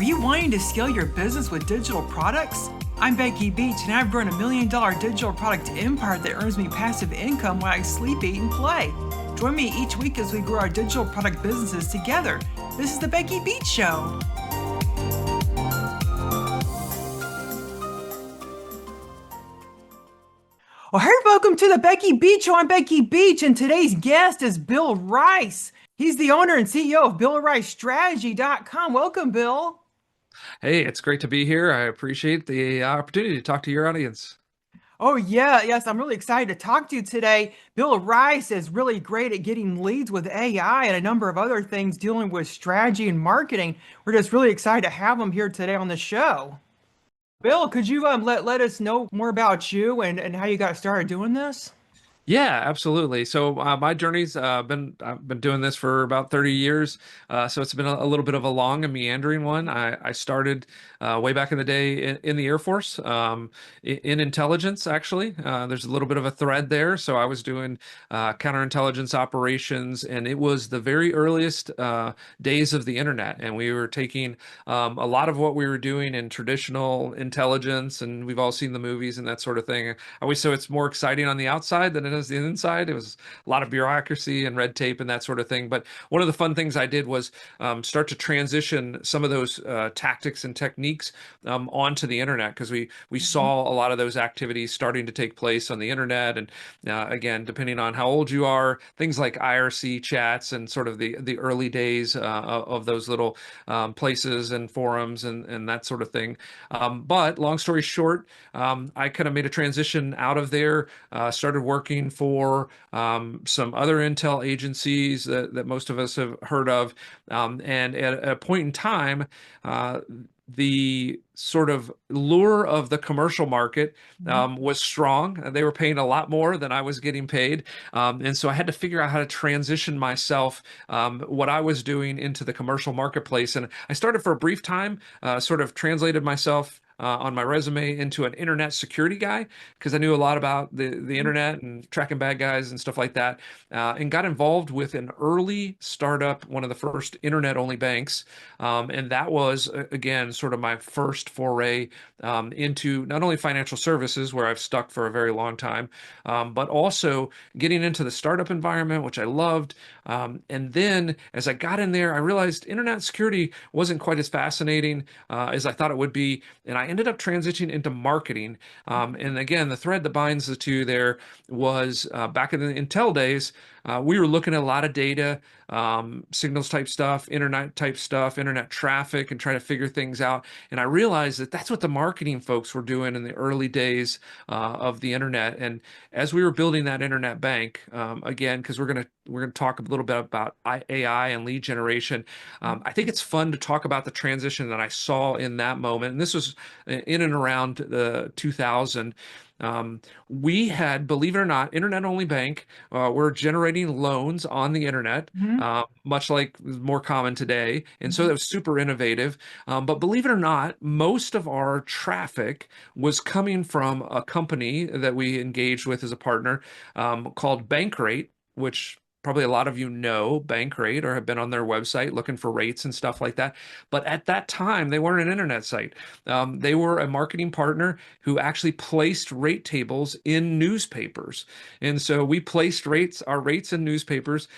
Are you wanting to scale your business with digital products? I'm Becky Beach, and I've grown $1 million digital product empire that earns me passive income while I sleep, eat, and play. Join me each week as we grow our digital product businesses together. This is the Becky Beach Show. Well, hey, welcome to the Becky Beach Show. I'm Becky Beach, and today's guest is Bill Rice. He's the owner and CEO of BillRiceStrategy.com. Welcome, Bill. Hey, it's great to be here. I appreciate the opportunity to talk to your audience. Oh, yeah. Yes, I'm really excited to talk to you today. Bill Rice is really great at getting leads with AI and a number of other things dealing with strategy and marketing. We're just really excited to have him here today on the show. Bill, could you let us know more about you and how you got started doing this? Yeah, absolutely. So my journey's been I've been doing this for about 30 years. So it's been a little bit of a long and meandering one. I started way back in the day in the Air Force, in intelligence, actually. There's a little bit of a thread there. So I was doing counterintelligence operations, and it was the very earliest days of the internet. And we were taking a lot of what we were doing in traditional intelligence, and we've all seen the movies and that sort of thing. I always say it's more exciting on the outside than it is the inside. It was a lot of bureaucracy and red tape and that sort of thing. But one of the fun things I did was start to transition some of those tactics and techniques onto the internet, because we saw a lot of those activities starting to take place on the internet. And again, depending on how old you are, things like IRC chats and sort of the early days of those little places and forums and that sort of thing. But long story short, I kind of made a transition out of there, started working for some other intel agencies that most of us have heard of. And at a point in time, the sort of lure of the commercial market was strong. They were paying a lot more than I was getting paid. And so I had to figure out how to transition myself, what I was doing, into the commercial marketplace. And I started for a brief time, sort of translated myself on my resume into an internet security guy, because I knew a lot about the internet and tracking bad guys and stuff like that, and got involved with an early startup, one of the first internet-only banks. And that was, again, sort of my first foray into not only financial services, where I've stuck for a very long time, but also getting into the startup environment, which I loved. And then as I got in there, I realized internet security wasn't quite as fascinating as I thought it would be. And I ended up transitioning into marketing. And again, the thread that binds the two there was back in the Intel days, we were looking at a lot of data, signals type stuff, internet type stuff, internet traffic, and trying to figure things out. And I realized that that's what the marketing folks were doing in the early days of the internet. And as we were building that internet bank, again, because we're gonna talk a little bit about AI and lead generation. I think it's fun to talk about the transition that I saw in that moment. And this was in and around the 2000. We had, believe it or not, internet-only bank. We're generating loans on the internet, Mhm. much like is more common today. And so that was super innovative. But believe it or not, most of our traffic was coming from a company that we engaged with as a partner, called Bankrate, which probably a lot of you know Bankrate or have been on their website looking for rates and stuff like that. But at that time, they weren't an internet site. They were a marketing partner who actually placed rate tables in newspapers. And so we placed our rates in newspapers,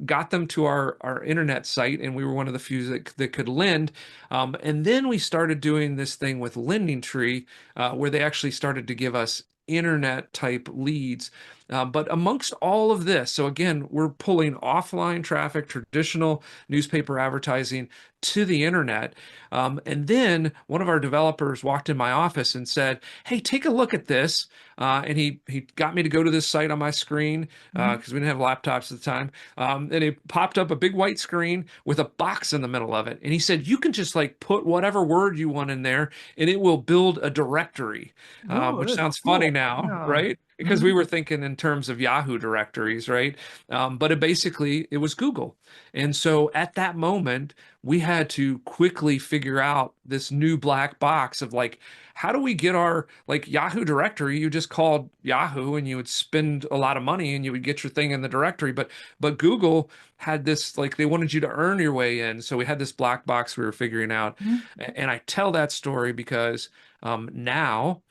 got them to our internet site, and we were one of the few that could lend. And then we started doing this thing with Lending Tree, where they actually started to give us internet type leads. But amongst all of this, so again, we're pulling offline traffic, traditional newspaper advertising, to the internet. And then one of our developers walked in my office and said, "Hey, take a look at this." And he got me to go to this site on my screen, because we didn't have laptops at the time. And it popped up a big white screen with a box in the middle of it. And he said, "You can just like put whatever word you want in there, and it will build a directory," Oh, which that's sounds funny cool. now, Yeah. right? Because we Mhm. were thinking in terms of Yahoo directories, right? But it was Google. And so at that moment, we had to quickly figure out this new black box of like, how do we get our like Yahoo directory? You just called Yahoo and you would spend a lot of money and you would get your thing in the directory. But Google had this like they wanted you to earn your way in. So we had this black box we were figuring out. Mhm. And I tell that story because now,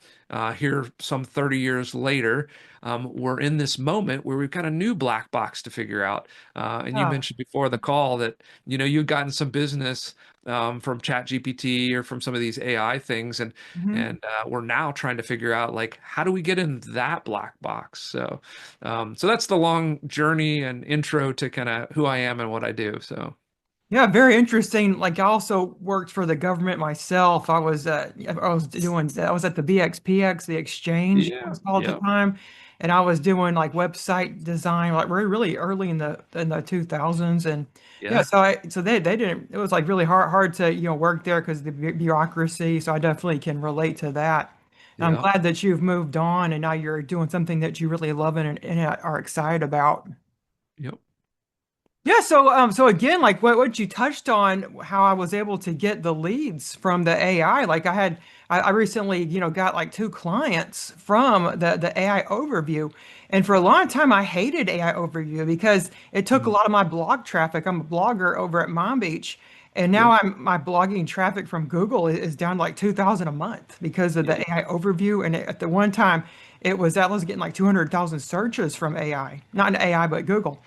here some 30 years later, we're in this moment where we've got a new black box to figure out. And you Yeah. mentioned before the call that, you've gotten some business from ChatGPT or from some of these AI things, and Mhm. we're now trying to figure out like how do we get in that black box. So that's the long journey and intro to kind of who I am and what I do. So Yeah, very interesting. Like I also worked for the government myself. I was at the BXPX, the exchange it yeah, was called at yeah, the time, and I was doing like website design, like really early in the 2000s. And yeah, yeah, so they didn't. It was like really hard to work there because the bureaucracy. So I definitely can relate to that. And I'm yeah, glad that you've moved on and now you're doing something that you really love and are excited about. yep. Yeah, so again, like what you touched on, how I was able to get the leads from the AI. Like I recently, got like two clients from the AI overview. And for a long time I hated AI overview because it took a Mhm. lot of my blog traffic. I'm a blogger over at Mom Beach. And now Yep. my blogging traffic from Google is down to like 2,000 a month because of the Yeah. AI overview. And at the one time, I was getting like 200,000 searches from AI, not in AI, but Google.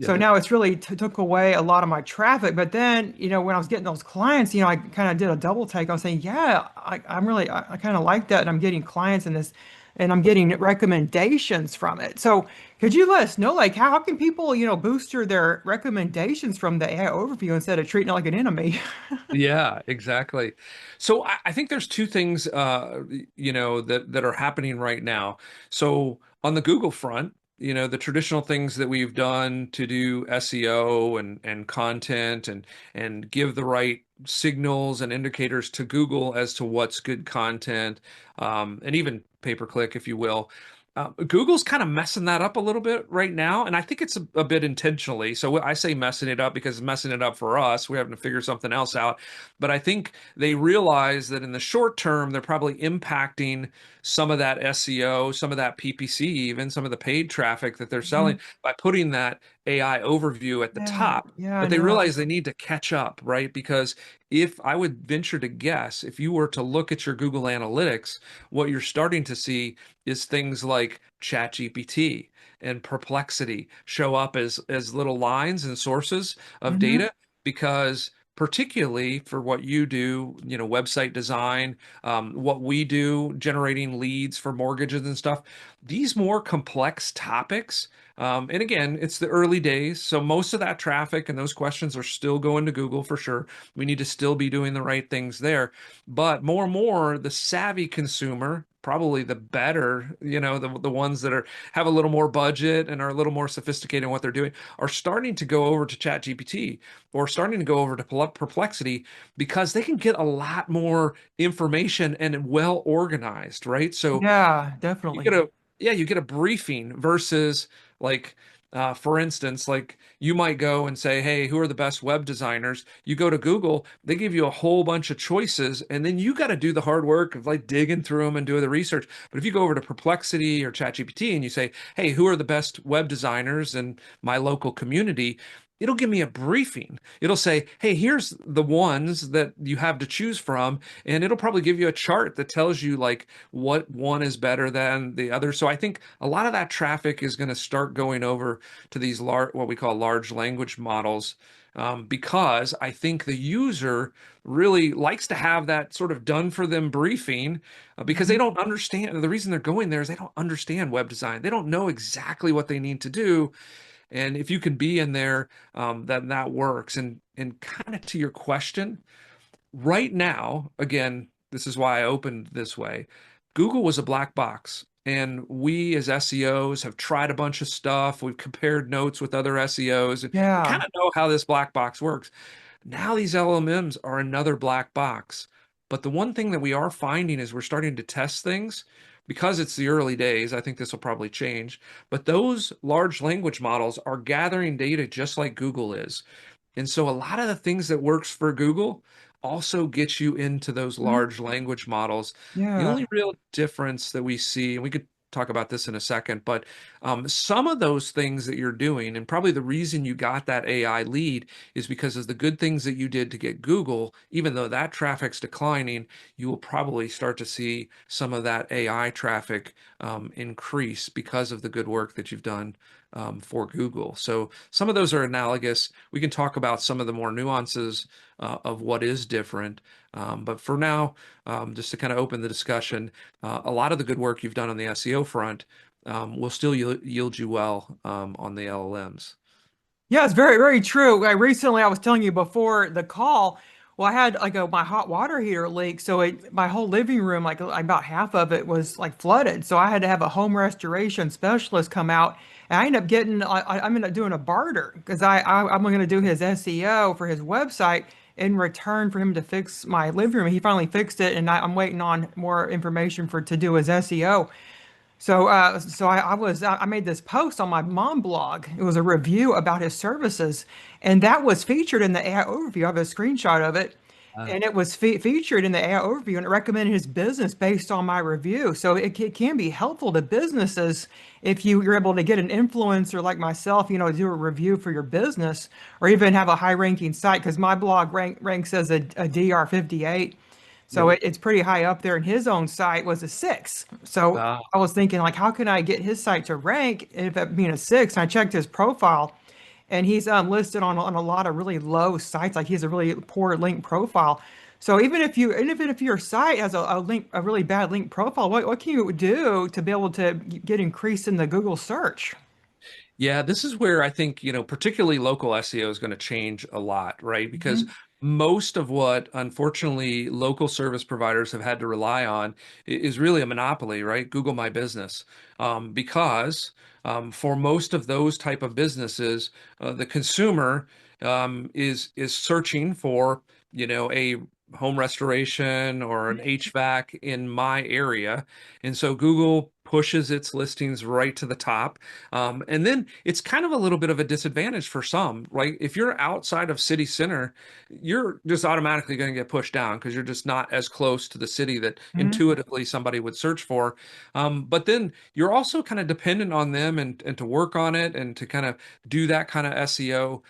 So Yep. now it's really t took away a lot of my traffic. But then, when I was getting those clients, I kind of did a double take. I was saying, yeah, I kind of like that. And I'm getting clients in this and I'm getting recommendations from it. So could you let us know, like, how can people, booster their recommendations from the AI overview instead of treating it like an enemy? Yeah, exactly. So I think there's two things, that are happening right now. So on the Google front, the traditional things that we've done to do SEO and content and give the right signals and indicators to Google as to what's good content, and even pay per click, if you will. Google's kind of messing that up a little bit right now, and I think it's a bit intentionally. So I say messing it up because it's messing it up for us. We're having to figure something else out. But I think they realize that in the short term, they're probably impacting some of that SEO, some of that PPC, even some of the paid traffic that they're selling Mhm. by putting that AI overview at the Yeah, top. yeah, I But they know. realize they need to catch up, right? Because if I would venture to guess, if you were to look at your Google Analytics, what you're starting to see is things like ChatGPT and Perplexity show up as little lines and sources of Hmm. data because particularly for what you do, website design, what we do, generating leads for mortgages and stuff, these more complex topics. And again, it's the early days, so most of that traffic and those questions are still going to Google for sure. We need to still be doing the right things there. But more and more, the savvy consumer, probably the better, the ones that have a little more budget and are a little more sophisticated in what they're doing, are starting to go over to ChatGPT or starting to go over to Perplexity because they can get a lot more information and well organized, right? So Yeah, you get definitely. a yeah, you get a briefing versus like for instance, like you might go and say, hey, who are the best web designers? You go to Google, they give you a whole bunch of choices, and then you got to do the hard work of like digging through them and doing the research. But if you go over to Perplexity or ChatGPT and you say, hey, who are the best web designers in my local community? It'll give me a briefing. It'll say, hey, here's the ones that you have to choose from. And it'll probably give you a chart that tells you like what one is better than the other. So I think a lot of that traffic is going to start going over to these large, what we call large language models, because I think the user really likes to have that sort of done for them briefing, because they Mhm. don't understand. The reason they're going there is they don't understand web design. They don't know exactly what they need to do. And if you can be in there, then that works. And kind of to your question, right now, again, this is why I opened this way. Google was a black box. And we as SEOs have tried a bunch of stuff. We've compared notes with other SEOs, and we kind Yeah. of know how this black box works. Now these LLMs are another black box. But the one thing that we are finding is we're starting to test things because it's the early days. I think this will probably change. But those large language models are gathering data just like Google is. And so a lot of the things that works for Google also gets you into those Mhm. large language models. The Yeah. only real difference that we see, and we could talk about this in a second, but some of those things that you're doing, and probably the reason you got that AI lead is because of the good things that you did to get Google, even though that traffic's declining, you will probably start to see some of that AI traffic increase because of the good work that you've done for Google. So some of those are analogous. We can talk about some of the more nuances of what is different. But for now, just to kind of open the discussion, a lot of the good work you've done on the SEO front will still yield you well on the LLMs. Yeah, it's very, very true. I was telling you before the call, well, I had like my hot water heater leak. So my whole living room, like about half of it was like flooded. So I had to have a home restoration specialist come out. And I ended up I'm ended up doing a barter because I'm going to do his SEO for his website in return for him to fix my living room. He finally fixed it, and I'm waiting on more information to do his SEO. I made this post on my mom blog. It was a review about his services, and that was featured in the AI overview. I have a screenshot of it, Uh, and it was featured in the AI overview, and it recommended his business based on my review. So it can be helpful to businesses if you're able to get an influencer like myself, do a review for your business, or even have a high-ranking site. Because my blog ranks as a DR 58. So yep. it's pretty high up there, and his own site was a 6. So Uh, I was thinking, like, how can I get his site to rank if it being a 6? And I checked his profile, and he's listed on a lot of really low sites. Like, he has a really poor link profile. So even if your site has a really bad link profile, what can you do to be able to get increased in the Google search? Yeah, this is where I think, particularly local SEO is going to change a lot, right? Because Hmm. most of what, unfortunately, local service providers have had to rely on is really a monopoly, right? Google My Business. Because for most of those type of businesses, the consumer is searching for, a home restoration or an HVAC in my area. And so Google pushes its listings right to the top, and then it's kind of a little bit of a disadvantage for some, right? If you're outside of city center, you're just automatically going to get pushed down because you're just not as close to the city that Hmm. intuitively somebody would search for. But then you're also kind of dependent on them and to work on it and to kind of do that kind of SEO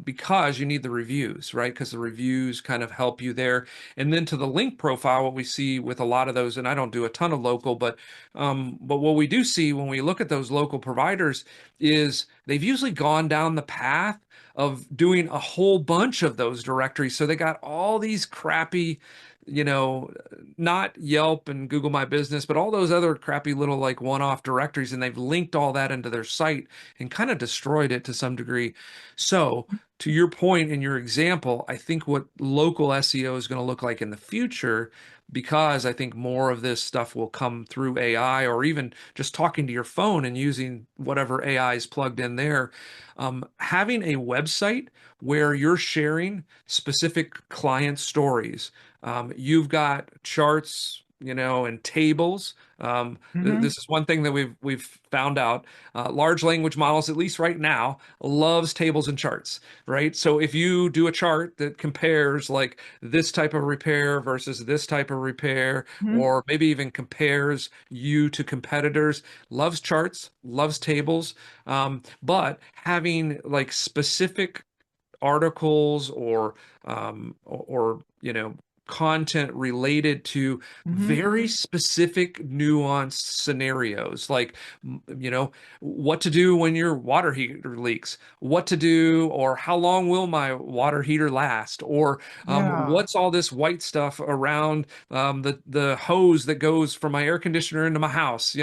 because you need the reviews, right? Because the reviews kind of help you there. And then to the link profile, what we see with a lot of those, and I don't do a ton of local, but what we do see when we look at those local providers is they've usually gone down the path of doing a whole bunch of those directories. So they got all these crappy, you know, not Yelp and Google My Business, but all those other crappy little like one-off directories, and they've linked all that into their site and kind of destroyed it to some degree. So to your point in your example, I think what local SEO is going to look like in the future, because I think more of this stuff will come through AI or even just talking to your phone and using whatever AI is plugged in there. Having a website where you're sharing specific client stories. You've got charts, and tables. Hmm. This is one thing that we've found out. Large language models, at least right now, loves tables and charts, right? So if you do a chart that compares like this type of repair versus this type of repair, Hmm. or maybe even compares you to competitors, loves charts, loves tables, but having like specific articles or content related to Hmm. very specific nuanced scenarios like what to do when your water heater leaks, what to do, or how long will my water heater last, or Yeah. what's all this white stuff around the hose that goes from my air conditioner into my house,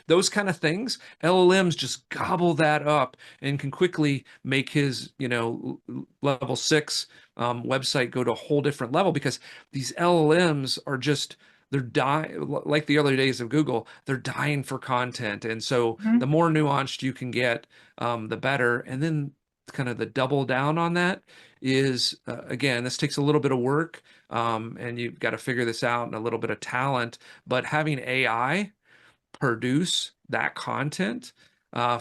those kind of things. LLMs just gobble that up and can quickly make his, level 6 website go to a whole different level because these LLMs are just they're dying like the early days of Google. They're dying for content, and so the Hmm. more nuanced you can get, the better. And then kind of the double down on that is again, this takes a little bit of work, and you've got to figure this out and a little bit of talent. But having AI produce that content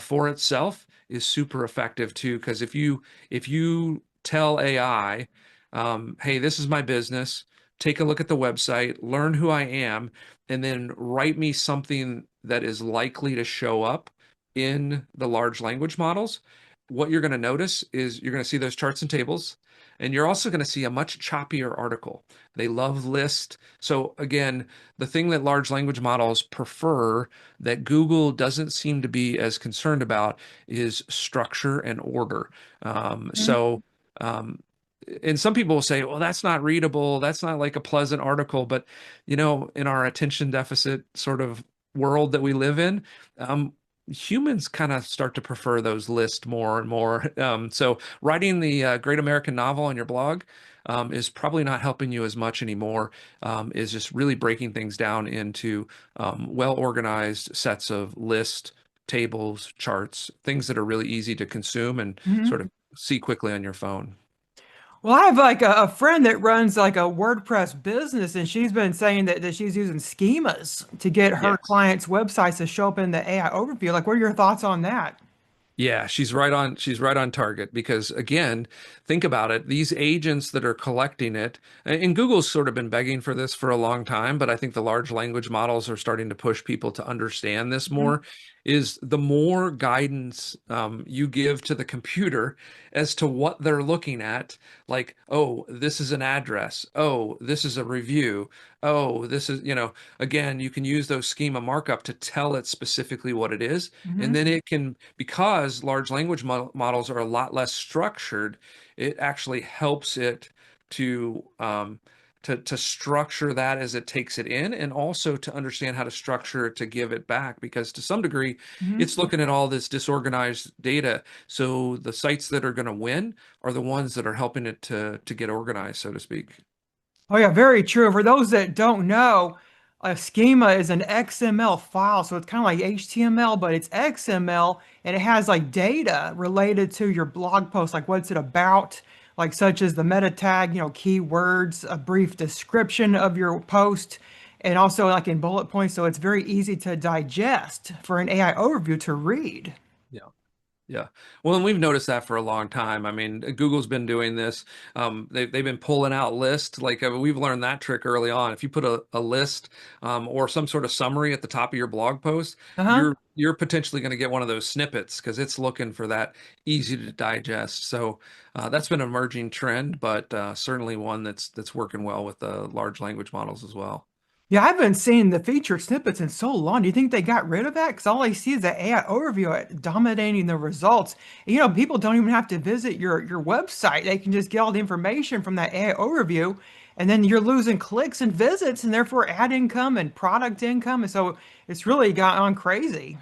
for itself is super effective too. Because if you tell AI, hey, this is my business. Take a look at the website, learn who I am, and then write me something that is likely to show up in the large language models. What you're going to notice is you're going to see those charts and tables, and you're also going to see a much choppier article. They love list. So again, the thing that large language models prefer that Google doesn't seem to be as concerned about is structure and order. Mhm. Um, and some people will say, well, that's not readable. That's not like a pleasant article. But, in our attention deficit sort of world that we live in, humans kind of start to prefer those lists more and more. So writing the Great American Novel on your blog is probably not helping you as much anymore, is just really breaking things down into well-organized sets of lists, tables, charts, things that are really easy to consume and sort Mhm. of see quickly on your phone. Well, I have like a friend that runs like a WordPress business, and she's been saying that she's using schemas to get her Yes. clients' websites to show up in the AI overview. Like, what are your thoughts on that? Yeah, she's right on target because again, think about it. These agents that are collecting it, and Google's sort of been begging for this for a long time, but I think the large language models are starting to push people to understand this Mhm. more, is the more guidance you give to the computer as to what they're looking at, like, oh, this is an address. Oh, this is a review. Oh, this is, again, you can use those schema markup to tell it specifically what it is. And Mhm. then it can, because large language models are a lot less structured, it actually helps it to to structure that as it takes it in, and also to understand how to structure it to give it back. Because to some degree, Mhm. it's looking at all this disorganized data. So the sites that are going to win are the ones that are helping it to get organized, so to speak. Oh yeah, very true. For those that don't know, a schema is an XML file, so it's kind of like HTML, but it's XML, and it has like data related to your blog post, like what's it about, like such as the meta tag, keywords, a brief description of your post, and also like in bullet points, so it's very easy to digest for an AI overview to read. Yeah. Yeah. Well, and we've noticed that for a long time. I mean, Google's been doing this. They've been pulling out lists. Like we've learned that trick early on. If you put a list or some sort of summary at the top of your blog post, Uh-huh. you're potentially going to get one of those snippets because it's looking for that easy to digest. So that's been an emerging trend, but certainly one that's working well with the large language models as well. Yeah, I haven't seen the featured snippets in so long. Do you think they got rid of that? Because all I see is the AI overview dominating the results. People don't even have to visit your website. They can just get all the information from that AI overview, and then you're losing clicks and visits, and therefore ad income and product income. And so it's really got on crazy.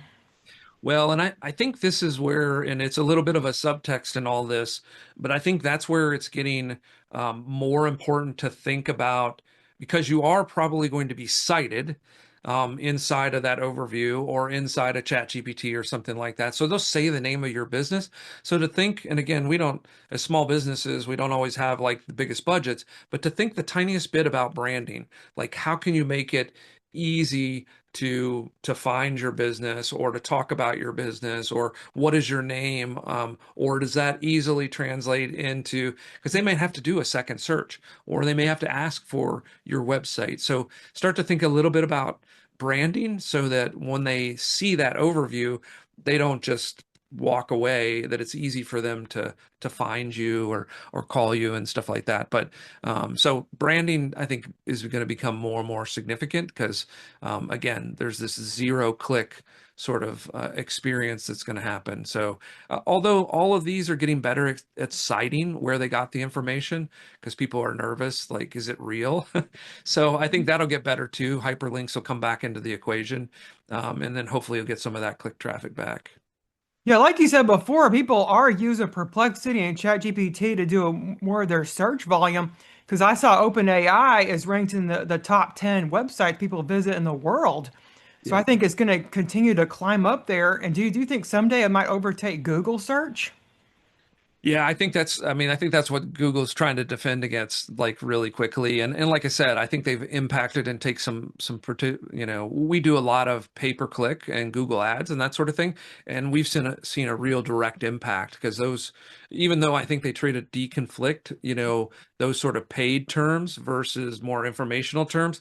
Well, and I think this is where, and it's a little bit of a subtext in all this, but I think that's where it's getting more important to think about, because you are probably going to be cited inside of that overview or inside a chat GPT or something like that. So they'll say the name of your business. So to think, and again, we don't, as small businesses, we don't always have like the biggest budgets, but to think the tiniest bit about branding, like how can you make it easy to find your business or to talk about your business, or what is your name, or does that easily translate into, because they may have to do a second search or they may have to ask for your website. So start to think a little bit about branding so that when they see that overview, they don't just walk away, that it's easy for them to find you or call you and stuff like that. But so branding, I think, is going to become more and more significant because again, there's this zero click sort of experience that's going to happen. So, although all of these are getting better at citing where they got the information, because people are nervous, like, is it real? So, I think that'll get better too. Hyperlinks will come back into the equation, and then hopefully you'll get some of that click traffic back. Yeah, like you said before, people are using Perplexity and ChatGPT to do more of their search volume. Because I saw OpenAI is ranked in the top 10 websites people visit in the world. So I Yeah. think it's going to continue to climb up there. And do you think someday it might overtake Google search? Yeah, I think that's what Google's trying to defend against like really quickly. And like I said, I think they've impacted and take we do a lot of pay-per-click and Google ads and that sort of thing. And we've seen a real direct impact because those, even though I think they try to deconflict, those sort of paid terms versus more informational terms,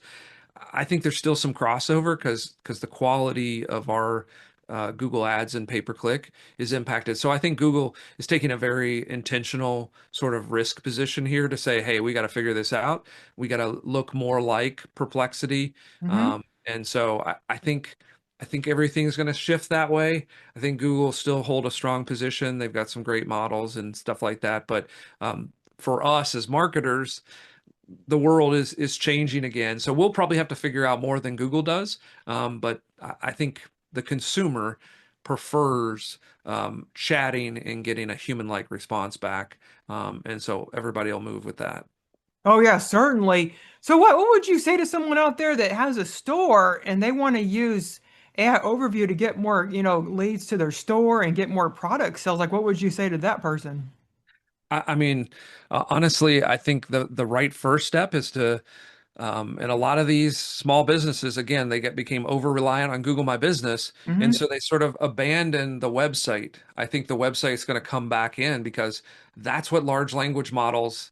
I think there's still some crossover because the quality of our Google Ads and pay per click is impacted. So I think Google is taking a very intentional sort of risk position here to say, hey, we got to figure this out. We got to look more like Perplexity. Hmm. And so I think everything's going to shift that way. I think Google still hold a strong position. They've got some great models and stuff like that. But for us as marketers, the world is changing again. So we'll probably have to figure out more than Google does. But I think the consumer prefers chatting and getting a human-like response back. And so everybody will move with that. Oh yeah, certainly. So what would you say to someone out there that has a store and they want to use AI overview to get more, leads to their store and get more product sales? Like what would you say to that person? I mean, honestly, I think the right first step is to and a lot of these small businesses, again, they became over reliant on Google My Business, and Hmm. so they sort of abandoned the website. I think the website's going to come back in because that's what large language models.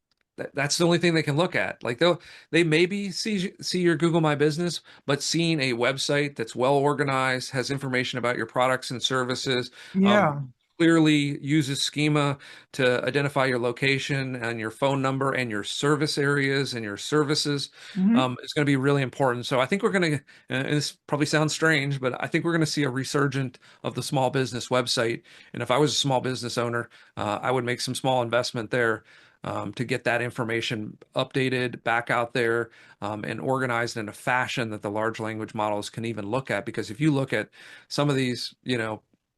That's the only thing they can look at. Like they maybe see your Google My Business, but seeing a website that's well organized, has information about your products and services, um, Yeah. clearly uses schema to identify your location and your phone number and your service areas and your services Hmm. is going to be really important. So I think we're going to, and this probably sounds strange, but I think we're going to see a resurgent of the small business website. And if I was a small business owner, I would make some small investment there. To get that information updated back out there and organized in a fashion that the large language models can even look at. Because if you look at some of these,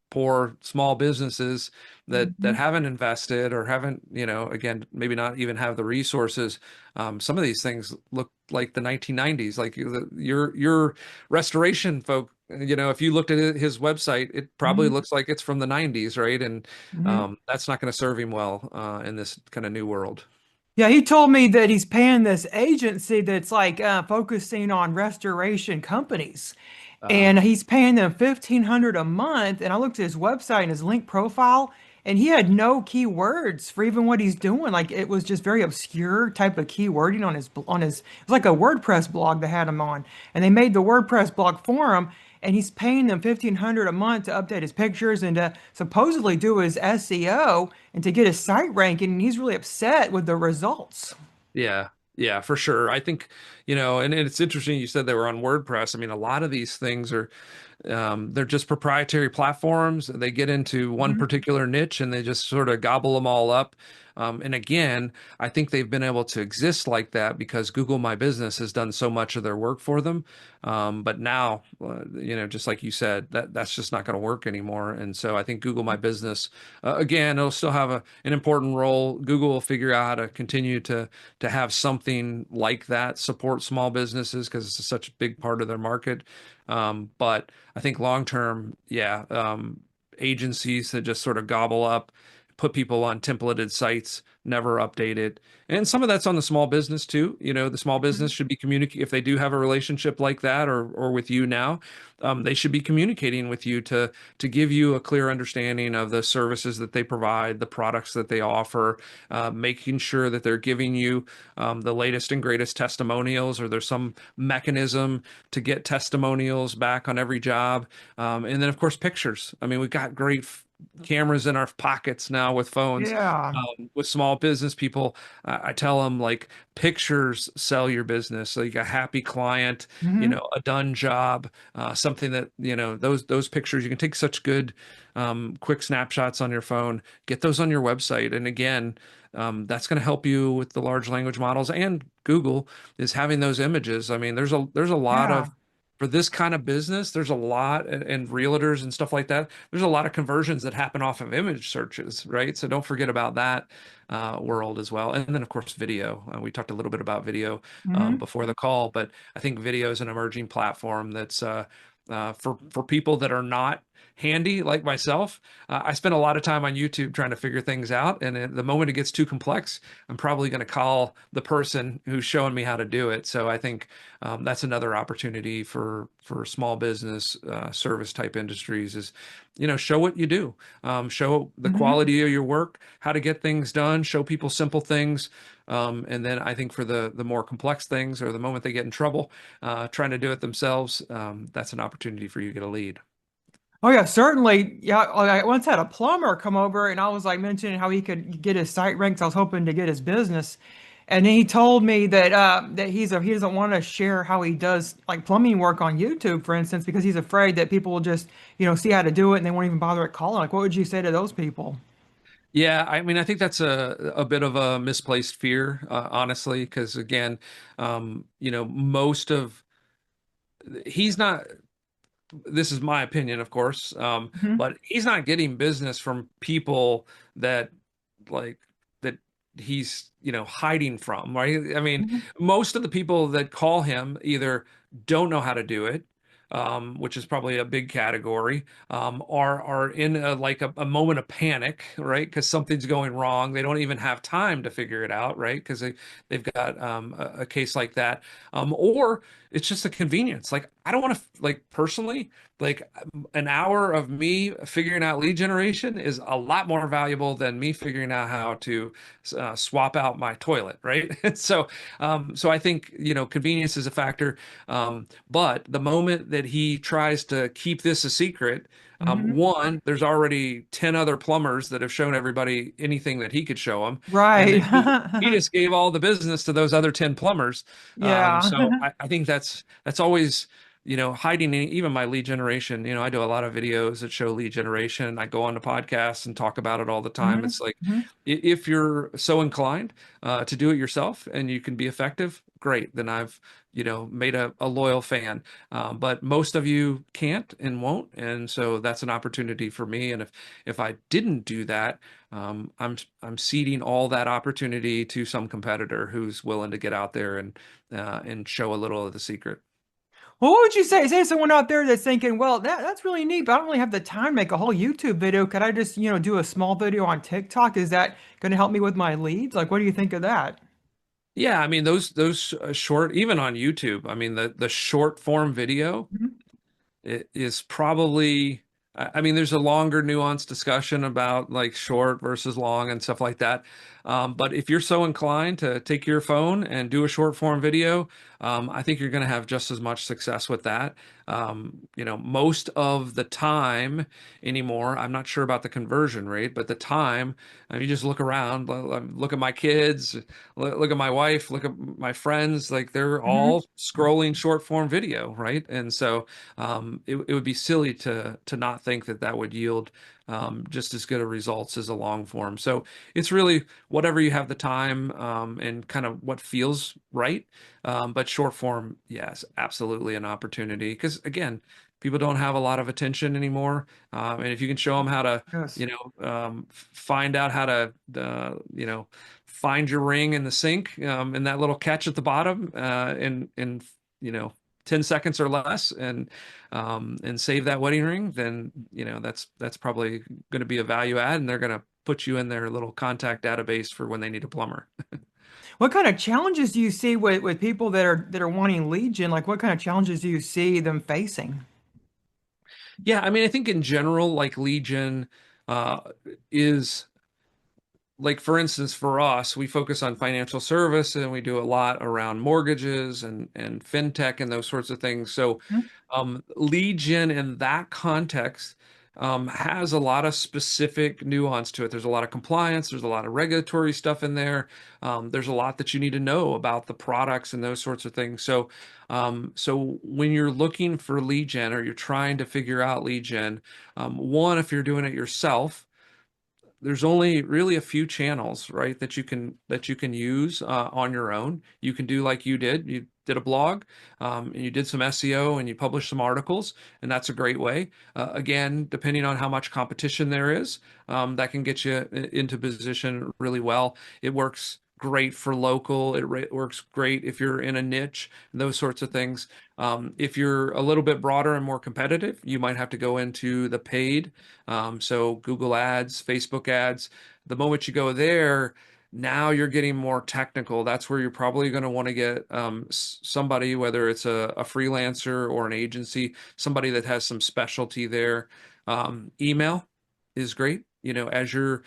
poor small businesses that Hmm. haven't invested or haven't, again, maybe not even have the resources. Some of these things look like the 1990s, like your restoration folk. If you looked at his website, it probably Hmm. looks like it's from the 90s, right? And Hmm. that's not going to serve him well in this kind of new world. Yeah, he told me that he's paying this agency that's like focusing on restoration companies. Uh, And he's paying them 1,500 a month. And I looked at his website and his link profile, and he had no keywords for even what he's doing. Like it was just very obscure type of keywording on his. It's like a WordPress blog they had him on, and they made the WordPress blog for him. And he's paying them 1,500 a month to update his pictures and to supposedly do his SEO and to get his site ranking. And he's really upset with the results. Yeah, yeah, for sure. I think, and it's interesting you said they were on WordPress. I mean, a lot of these things are they're just proprietary platforms. They get into one Mhm. particular niche and they just sort of gobble them all up. And again, I think they've been able to exist like that because Google My Business has done so much of their work for them. But now, just like you said, that's just not going to work anymore. And so I think Google My Business, again, it'll still have an important role. Google will figure out how to continue to have something like that support small businesses because it's such a big part of their market. But I think long term, yeah, agencies that just sort of gobble up, put people on templated sites, never update it. And some of that's on the small business too. The small business should be communicate if they do have a relationship like that or with you now, they should be communicating with you to give you a clear understanding of the services that they provide, the products that they offer, making sure that they're giving you the latest and greatest testimonials, or there's some mechanism to get testimonials back on every job. And then, of course, pictures. I mean, we've got great cameras in our pockets now with phones. Yeah. With small business people, I tell them like pictures sell your business. Like a happy client, Hmm. a done job, something that, those pictures, you can take such good, quick snapshots on your phone, get those on your website. And again, that's going to help you with the large language models, and Google is having those images. I mean, there's a lot Yeah. of for this kind of business, there's a lot, and realtors and stuff like that. There's a lot of conversions that happen off of image searches, right? So don't forget about that world as well. And then, of course, video. We talked a little bit about video Hmm. before the call, but I think video is an emerging platform that's for people that are not handy like myself, I spend a lot of time on YouTube trying to figure things out. And the moment it gets too complex, I'm probably going to call the person who's showing me how to do it. So I think that's another opportunity for small business service type industries is, show what you do, show the Hmm. quality of your work, how to get things done, show people simple things. And then I think for the more complex things or the moment they get in trouble, trying to do it themselves, that's an opportunity for you to get a lead. Oh yeah, certainly. Yeah, I once had a plumber come over, and I was like mentioning how he could get his site ranked. I was hoping to get his business, and then he told me that he doesn't want to share how he does like plumbing work on YouTube, for instance, because he's afraid that people will just see how to do it and they won't even bother at calling. Like, what would you say to those people? Yeah, I mean, I think that's a bit of a misplaced fear, honestly, because again, most of he's not. This is my opinion, of course, Hmm. but he's not getting business from people that like that he's hiding from, right? I mean, Hmm. most of the people that call him either don't know how to do it, which is probably a big category, are in a moment of panic, right? Because something's going wrong. They don't even have time to figure it out, right? Because they've got a case like that, or it's just a convenience. Like I don't want to like personally like an hour of me figuring out lead generation is a lot more valuable than me figuring out how to swap out my toilet, right? So I think convenience is a factor, but the moment that he tries to keep this a secret, Hmm. one, there's already 10 other plumbers that have shown everybody anything that he could show them, and Right. then he just gave all the business to those other 10 plumbers. So Yeah. I think that's always hiding even my lead generation. I do a lot of videos that show lead generation. I go on to podcasts and talk about it all the time. Hmm. It's like, Hmm. if you're so inclined to do it yourself and you can be effective, great. Then I've, made a loyal fan. But most of you can't and won't. And so that's an opportunity for me. And if I didn't do that, I'm ceding all that opportunity to some competitor who's willing to get out there and show a little of the secret. Well, what would you say? Say someone out there that's thinking, well, that's really neat, but I don't really have the time to make a whole YouTube video. Could I just, do a small video on TikTok? Is that going to help me with my leads? Like, what do you think of that? Yeah, I mean those short, even on YouTube. I mean the short form video Mhm. it is probably, I mean, there's a longer nuanced discussion about like short versus long and stuff like that. But if you're so inclined to take your phone and do a short form video, I think you're going to have just as much success with that. Most of the time anymore, I'm not sure about the conversion rate, but the time, you just look around, look at my kids, look at my wife, look at my friends, like they're Mhm. all scrolling short form video, right? And so it would be silly to not think that that would yield just as good a results as a long form. So it's really whatever you have the time and kind of what feels right. But short form, yes, absolutely an opportunity because again, people don't have a lot of attention anymore. And if you can show them how to, Yes. find out how to, find your ring in the sink and that little catch at the bottom in you know 10 seconds or less and save that wedding ring, then that's probably going to be a value add, and they're going to put you in their little contact database for when they need a plumber. What kind of challenges do you see with people that are wanting lead gen? Like, what kind of challenges do you see them facing? Yeah, I mean, I think in general, like Legion uh, is like, for instance, for us, we focus on financial service and we do a lot around mortgages and fintech and those sorts of things. So, Mhm. lead gen in that context has a lot of specific nuance to it. There's a lot of compliance, there's a lot of regulatory stuff in there. There's a lot that you need to know about the products and those sorts of things. So when you're looking for lead gen or you're trying to figure out lead gen, one, if you're doing it yourself, there's only really a few channels, right, that you can use on your own. You can do like you did. You did a blog, and you did some SEO, and you published some articles, and that's a great way. Again, depending on how much competition there is, that can get you into position really well. It works great for local. Works great if you're in a niche, those sorts of things. If you're a little bit broader and more competitive, you might have to go into the paid. So Google ads, Facebook ads. The moment you go there, now you're getting more technical. That's where you're probably going to want to get somebody, whether it's a freelancer or an agency, somebody that has some specialty there. Email is great. As you're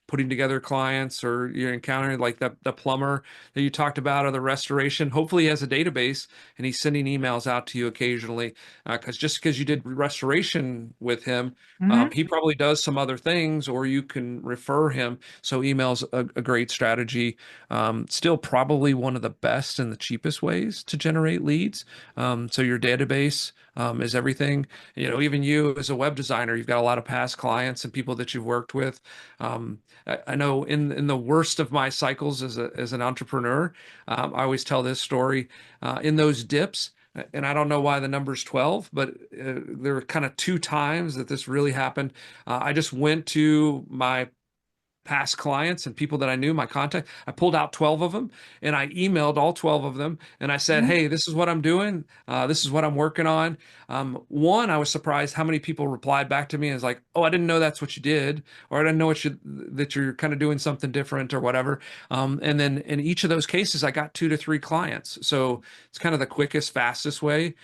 putting together clients or you're encountering like the plumber that you talked about or the restoration, hopefully he has a database and he's sending emails out to you occasionally. Because just because you did restoration with him, Hmm. he probably does some other things, or you can refer him. So email's a great strategy. Still probably one of the best and the cheapest ways to generate leads. So your database is everything. Even you as a web designer, you've got a lot of past clients and people that you've worked with. I know in the worst of my cycles as an entrepreneur, I always tell this story in those dips. And I don't know why the number's 12, but there were kind of two times that this really happened. I just went to my past clients and people that I knew, my contact. I pulled out 12 of them and I emailed all 12 of them and I said, Hmm. hey, this is what I'm doing. This is what I'm working on. One, I was surprised how many people replied back to me and was like, oh, I didn't know that's what you did, or I didn't know that you're kind of doing something different or whatever. And then in each of those cases, I got 2 to 3 clients. So it's kind of the quickest, fastest way.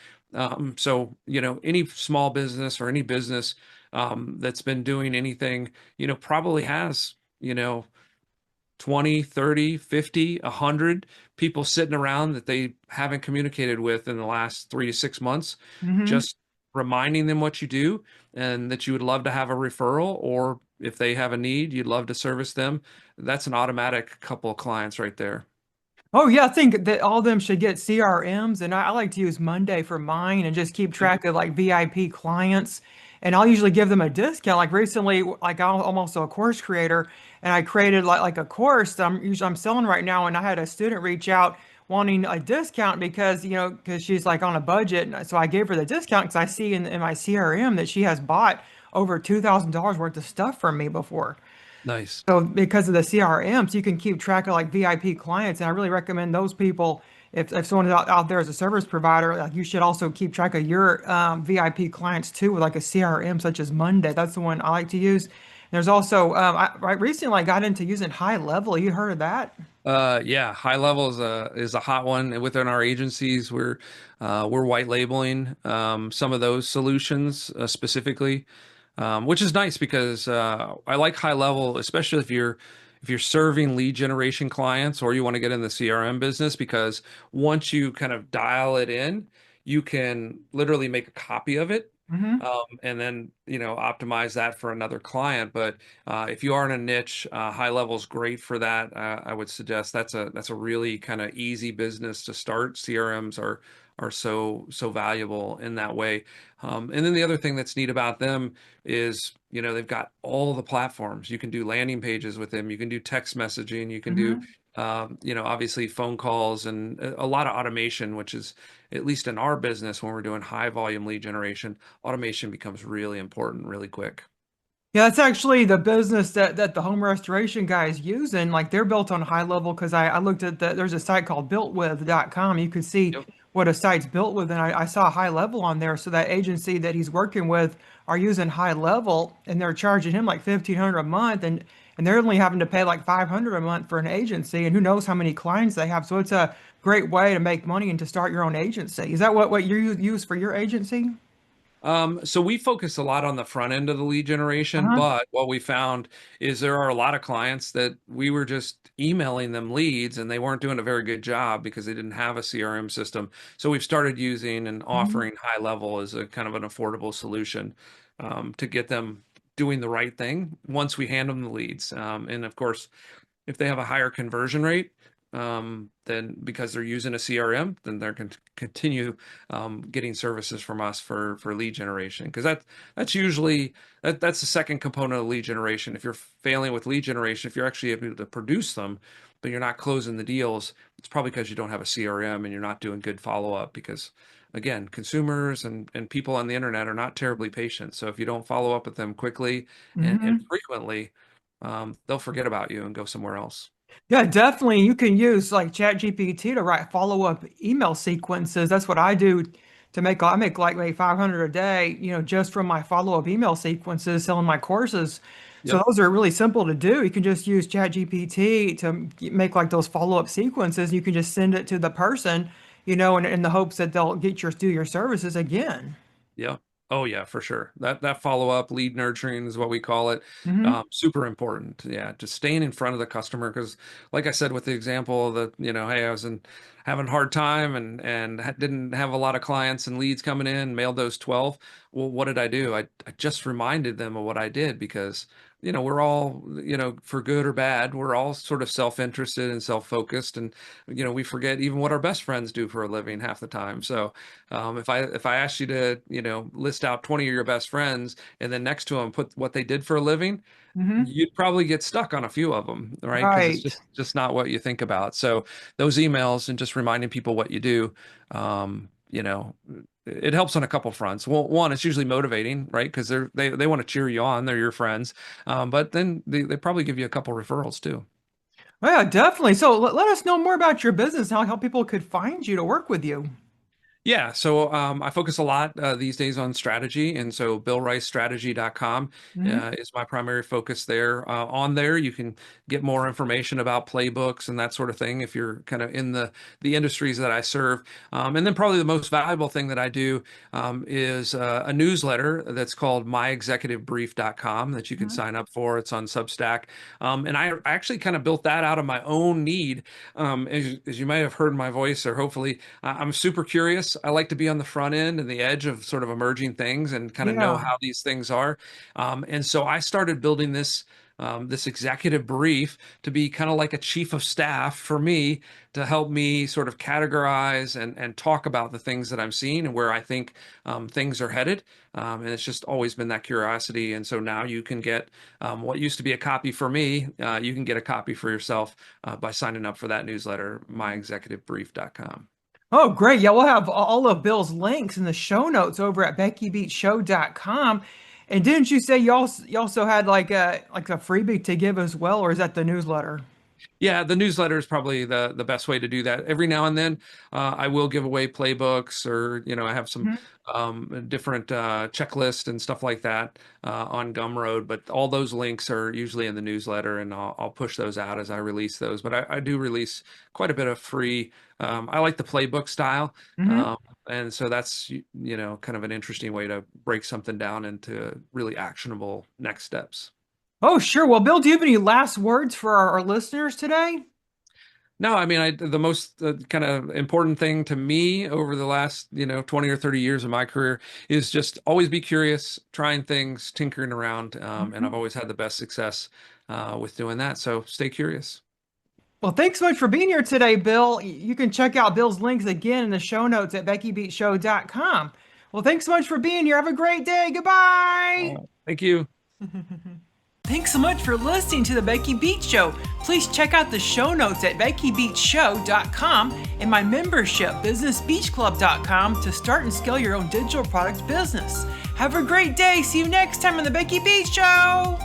So, any small business or any business that's been doing anything, probably has you know 20, 30, 50, 100 people sitting around that they haven't communicated with in the last 3 to 6 months, Hmm. just reminding them what you do and that you would love to have a referral, or if they have a need, you'd love to service them. That's an automatic couple of clients right there. Oh yeah, I think that all of them should get CRMs, and I like to use Monday for mine and just keep Yep. track of like VIP clients. And I'll usually give them a discount. Like recently, like I'm also a course creator, and I created like a course that I'm selling right now, and I had a student reach out wanting a discount because because she's like on a budget, and so I gave her the discount because I see in my CRM that she has bought over $2,000 worth of stuff from me before. Nice. So because of the CRMs, you can keep track of like VIP clients, and I really recommend those people. If someone is out there as a service provider, like you should also keep track of your VIP clients too with like a CRM such as Monday. That's the one I like to use. There's also I recently I got into using High Level. You heard of that? Yeah, high level is a hot one within our agencies. We're white labeling some of those solutions specifically, which is nice because I like high level, especially if you're serving lead generation clients or you want to get in the CRM business, because once you kind of dial it in, you can literally make a copy of it. Hmm. And then optimize that for another client. But if you are in a niche, high level is great for that. I would suggest that's a really kind of easy business to start. CRMs are so valuable in that way. And then the other thing that's neat about them is they've got all the platforms. You can do landing pages with them. You can do text messaging. You can do Hmm. obviously phone calls and a lot of automation, which is at least in our business when we're doing high volume lead generation, automation becomes really important really quick. Yeah, that's actually the business that the home restoration guy is using. Like they're built on High Level because I looked at there's a site called builtwith.com. You could see Yep. what a site's built with, and I saw High Level on there. So that agency that he's working with are using High Level, and they're charging him like 1,500 a month, and they're only having to pay like 500 a month for an agency, and who knows how many clients they have. So it's a great way to make money and to start your own agency. Is that what you use for your agency? So we focus a lot on the front end of the lead generation, Uh-huh. but what we found is there are a lot of clients that we were just emailing them leads and they weren't doing a very good job because they didn't have a CRM system. So we've started using and Mhm. offering high level as a kind of an affordable solution to get them doing the right thing once we hand them the leads. And of course, if they have a higher conversion rate, then because they're using a CRM, then they're going to continue getting services from us for lead generation. Because that's usually that's the second component of lead generation. If you're failing with lead generation, if you're actually able to produce them, but you're not closing the deals, it's probably because you don't have a CRM and you're not doing good follow up. Because again, consumers and people on the internet are not terribly patient. So if you don't follow up with them quickly and Mhm. frequently, they'll forget about you and go somewhere else. Yeah, definitely. You can use like ChatGPT to write follow-up email sequences. That's what I do to make, I make like maybe 500 a day, just from my follow-up email sequences selling my courses. So Yep. those are really simple to do. You can just use ChatGPT to make like those follow-up sequences. You can just send it to the person, in the hopes that they'll do your services again. Yeah. Oh yeah, for sure. That follow up lead nurturing is what we call it. Hmm. Super important. Yeah, just staying in front of the customer because, like I said with the example of hey, I was having a hard time and didn't have a lot of clients and leads coming in. Mailed those 12. Well, what did I do? I just reminded them of what I did because we're all for good or bad, we're all sort of self interested and self focused, and we forget even what our best friends do for a living half the time. So if I asked you to, list out 20 of your best friends and then next to them put what they did for a living, Hmm. you'd probably get stuck on a few of them, right? Because it's Right. just not what you think about. So those emails and just reminding people what you do, it helps on a couple fronts. Well, one, it's usually motivating, right? Because they want to cheer you on. They're your friends, but then they probably give you a couple referrals too. Oh, yeah, definitely. So let us know more about your business, how people could find you to work with you. Yeah, so I focus a lot these days on strategy, and so BillRiceStrategy.com Hmm. is my primary focus there. On there, you can get more information about playbooks and that sort of thing if you're kind of in the industries that I serve. And then probably the most valuable thing that I do is a newsletter that's called MyExecutiveBrief.com that you can sign up for. It's on Substack, and I actually kind of built that out of my own need. As you might have heard my voice, or hopefully. I'm super curious. I like to be on the front end and the edge of sort of emerging things and kind of know Yeah. how these things are. And so I started building this executive brief to be kind of like a chief of staff for me to help me sort of categorize and talk about the things that I'm seeing and where I think things are headed. And it's just always been that curiosity. And so now you can get what used to be a copy for me, you can get a copy for yourself by signing up for that newsletter, myexecutivebrief.com. Oh, great. Yeah, we'll have all of Bill's links in the show notes over at BeckyBeachShow.com. And didn't you say you also had like a freebie to give as well, or is that the newsletter? Yeah, the newsletter is probably the best way to do that. Every now and then, I will give away playbooks, or I have some Mhm. different checklists and stuff like that on Gumroad. But all those links are usually in the newsletter, and I'll push those out as I release those. But I do release quite a bit of free. I like the playbook style, Mhm. um, and so that's kind of an interesting way to break something down into really actionable next steps. Oh, sure. Well, Bill, do you have any last words for our listeners today? No, I mean, the most kind of important thing to me over the last, 20 or 30 years of my career is just always be curious, trying things, tinkering around. And I've Mhm. always had the best success with doing that. So stay curious. Well, thanks so much for being here today, Bill. You can check out Bill's links again in the show notes at BeckyBeatShow.com. Well, thanks so much for being here. Have a great day. Goodbye. Thank you. Thanks so much for listening to the Becky Beach Show. Please check out the show notes at BeckyBeachShow.com and my membership, BusinessBeachClub.com, to start and scale your own digital product business. Have a great day. See you next time on the Becky Beach Show.